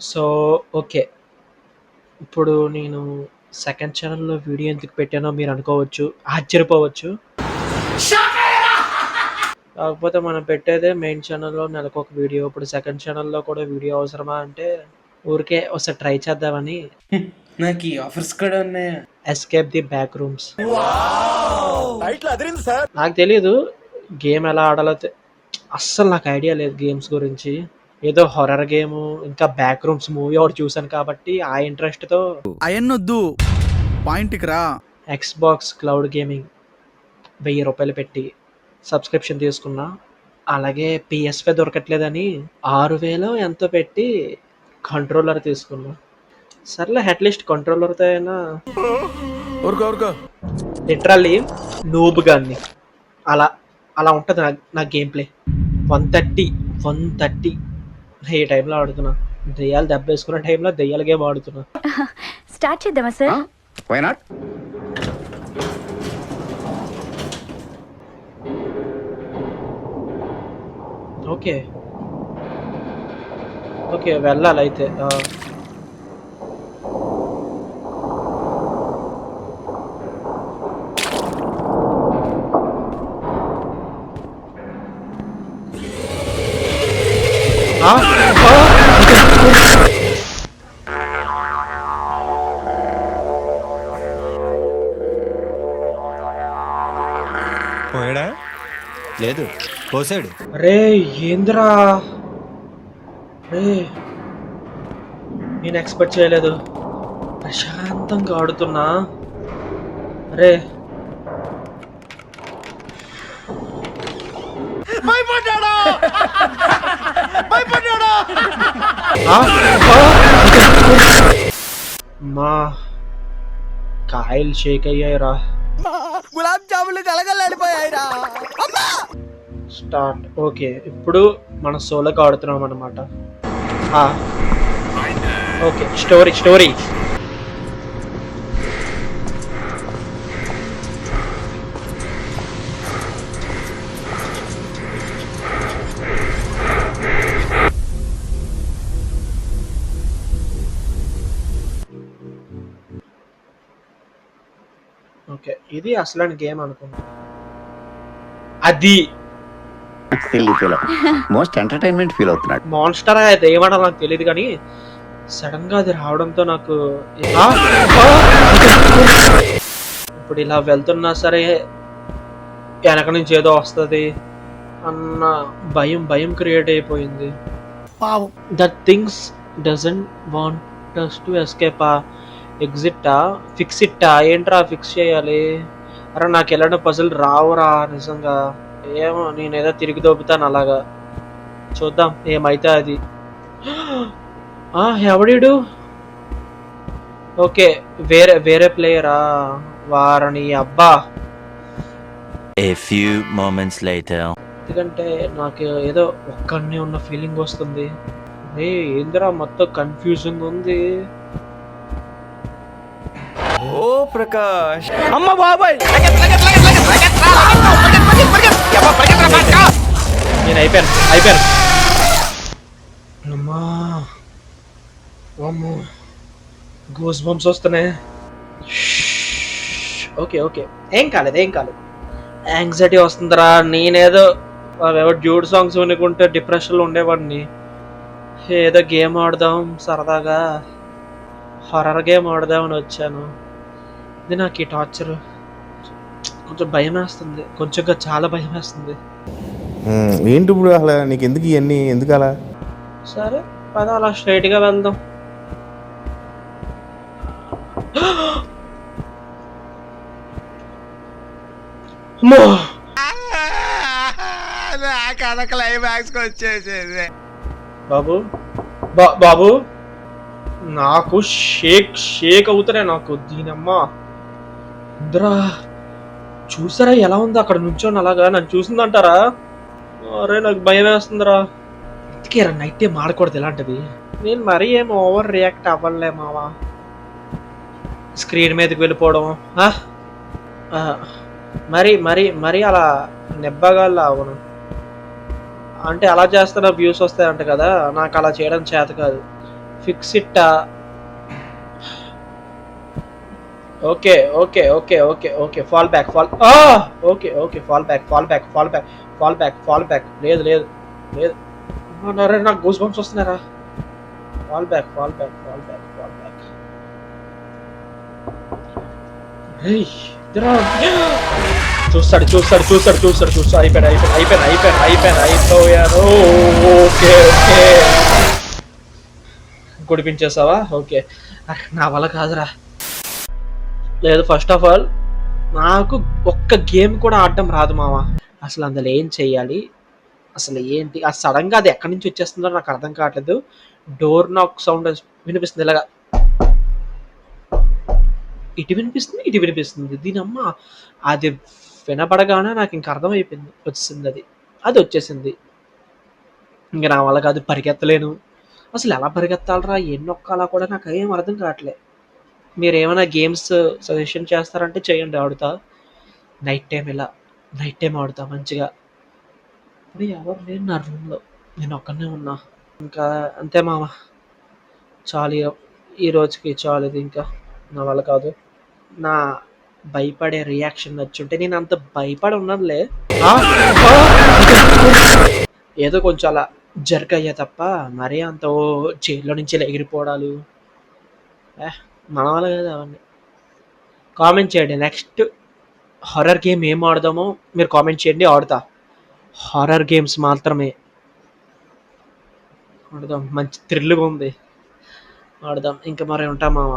So, okay. ఇప్పుడు నేను second ఛానెల్‌లో వీడియో ఎందుకు పెట్టానో మీరనుకోవచ్చు. ఆశ్చర్యపోవచ్చు. కాకపోతే మనం పెట్టేదే మెయిన్ ఛానెల్‌లో నెలకొక వీడియో. ఇప్పుడు సెకండ్ ఛానెల్‌లో కూడా వీడియో అవసరమా అంటే, ఊరికే ఒకసారి ట్రై చేద్దామని. నాకు ఈ ఆఫర్స్ కూడా ఉన్నాయా? Escape the back rooms. నాకు తెలీదు గేమ్ ఎలా ఆడాలో అస్సలు నాకు ఐడియా లేదు గేమ్స్ గురించి. ఏదో హారర్ గేము, ఇంకా బ్యాక్ రూమ్స్ మూవీ ఒకటి చూసాను కాబట్టి ఆ ఇంట్రెస్ట్‌తో అయన్నొద్దు పాయింట్కి రా. ఎక్స్‌బాక్స్ క్లౌడ్ గేమింగ్ రూ. 1000 పెట్టి సబ్స్క్రిప్షన్ తీసుకున్నా. అలాగే PS5 దొరకట్లేదని 6000 ఎంతో పెట్టి కంట్రోలర్ తీసుకున్నా. సర్లే అట్‌లీస్ట్ కంట్రోలర్‌తో అయినా ఊరుకో లిటరల్లీ నూబ్ గన్ని. అలా అలా ఉంటది నా గేమ్ ప్లే. 130 ఏ టైంలో ఆడుతున్నా. దెయ్యాలు దెబ్బేసుకున్న టైంలో దెయ్యాల గేమ్ ఆడుతున్నా. స్టార్ట్ చేద్దామా sir? Why not? Okay. Okay. వెళ్ళాలయితే. పోయాడా? లేదు, పోసాడు. రే ఏంద్రా రే, నేను ఎక్స్పెక్ట్ చేయలేదు. ప్రశాంతంగా ఆడుతున్నా. రే మా కాయలు షేక్ అయ్యాయిరా. గులాబ్ జాములు కలగలాడిపోయాయిరా. స్టార్ట్. ఓకే, ఇప్పుడు మనం సోలోకి ఆడుతున్నాం అన్నమాట. Okay, story. ఓకే, ఇది అసలైన గేమ్ అనుకుంటా. అది మోస్ట్ ఎంటర్టైన్మెంట్ ఫీల్ అవుతున్నాడు. మాన్స్టర్ అది ఏమన్నా నాకు తెలియదు కానీ సడన్ గా అది రావడంతో నాకు ఇప్పుడు ఇలా వెళ్తున్నా సరే వెనక నుంచి ఏదో వస్తుంది అన్న భయం క్రియేట్ అయిపోయింది. That things doesn't want us to escape. ఎగ్జిట్టా ఫిక్స్ ఇట్టా ఏంట్రా ఫిక్స్ చేయాలి? అరే నాకు ఎలాంటి పజల్ రావురా నిజంగా. ఏమో నేనేదో తిరిగి దోపుతాను అలాగా. చూద్దాం ఏమైతే అది. ఎవడీడు? ఓకే, వేరే ప్లేయరా? వారని అబ్బా. A few moments later. ఎందుకంటే నాకు ఏదో ఒక్కడినే ఉన్న ఫీలింగ్ వస్తుంది. ఏందిరా మొత్తం కన్ఫ్యూజింగ్ ఉంది. ఓ ప్రకాష్, అమ్మ బాబాయ్, నేను అయిపోయాను. అమ్మా అమ్మో, గూస్ బంప్స్ వస్తున్నాయి. ఓకే, ఏం కాలేదు. యాంగ్జైటీ వస్తుందిరా. నేనేదో డ్యూడ్ సాంగ్స్ వినుకుంటే డిప్రెషన్లో ఉండేవాడిని. ఏదో గేమ్ ఆడదాం సరదాగా, హారర్ గేమ్ ఆడదామని వచ్చాను. ఇది నాకు ఈ టార్చర్ కొంచెం భయం వేస్తుంది. కొంచెంగా చాలా భయం వేస్తుంది. ఏంటి ఇప్పుడు అసలు నీకు ఎందుకు ఇవన్నీ, ఎందుకు అలా? సరే పద అలా స్ట్రైట్గా వెళ్దాం. అమ్మో, కథ క్లైమాక్స్ వచ్చేసేది. బాబు నాకు షేక్ అవుతున్నాయి. నాకు దీనమ్మా ఇంద్రా చూసారా ఎలా ఉందో అక్కడ నుంచోని అలాగా నన్ను చూసిందంటారా? అరే నాకు భయం వేస్తుందిరా. ఇంతకేరా నైట్ టైం ఆడకూడదు ఇలాంటివి. నేను మరీ ఏం ఓవర్ రియాక్ట్ అవ్వలే మావా. స్క్రీన్ మీదకి వెళ్ళిపోవడం మరి అలా నెబ్బగాళ్ళు అవ్వను. అంటే అలా చేస్తున్న వ్యూస్ వస్తాయంట కదా, నాకు అలా చేయడం చేత కాదు. Fix it. Okay okay okay okay okay fall back okay okay fall back లేదు లేదు లేదు నాకు గూస్ బంప్స్ వస్తున్నారా. ఫాల్ బ్యాక్ చూస్తాడు అయిపోయాను. Okay okay గుడిపించేసావా. ఓకే నా వల్ల కాదురా. లేదు ఫస్ట్ ఆఫ్ ఆల్ నాకు ఒక్క గేమ్ కూడా ఆడటం రాదు మావా. అసలు అందులో ఏం చెయ్యాలి, అసలు ఏంటి, ఆ సడన్గా అది ఎక్కడి నుంచి వచ్చేస్తుందో నాకు అర్థం కావట్లేదు. డోర్ నాక్ సౌండ్ వినిపిస్తుంది, ఇలాగా ఇటు వినిపిస్తుంది దీనమ్మ. అది వినపడగానే నాకు ఇంక అర్థమైపోయింది వచ్చింది, అది వచ్చేసింది. ఇంక నా వల్ల కాదు, పరిగెత్తలేను. అసలు ఎలా పరిగెత్తాలరా, ఏం నొక్కాలా కూడా నాకు ఏం అర్థం కావట్లే. మీరు ఏమైనా గేమ్స్ సజెషన్ చేస్తారంటే చేయండి, ఆడుతా. నైట్ టైం ఆడుతా మంచిగా. ఇప్పుడు ఎవరు లేరు నా రూమ్లో, నేను ఒక్కనే ఉన్నా. ఇంకా అంతే మామ, చాలు ఈ రోజుకి చాలు. ఇది ఇంకా నా వల్ల కాదు. నా భయపడే రియాక్షన్ నచ్చుంటే నేను అంత భయపడి ఉన్నానులే. ఏదో కొంచెం అలా జర్క్ అయ్యా తప్ప మరీ అంత జైల్లో నుంచి ఇలా ఎగిరిపోవడాలు మన వల్ల కాదు అవన్నీ. కామెంట్ చేయండి నెక్స్ట్ హారర్ గేమ్ ఏం ఆడదామో మీరు కామెంట్ చేయండి, ఆడుతా. హారర్ గేమ్స్ మాత్రమే ఆడదాం, మంచి థ్రిల్గా ఉంది, ఆడదాం. ఇంకా మరి ఉంటాం మామ.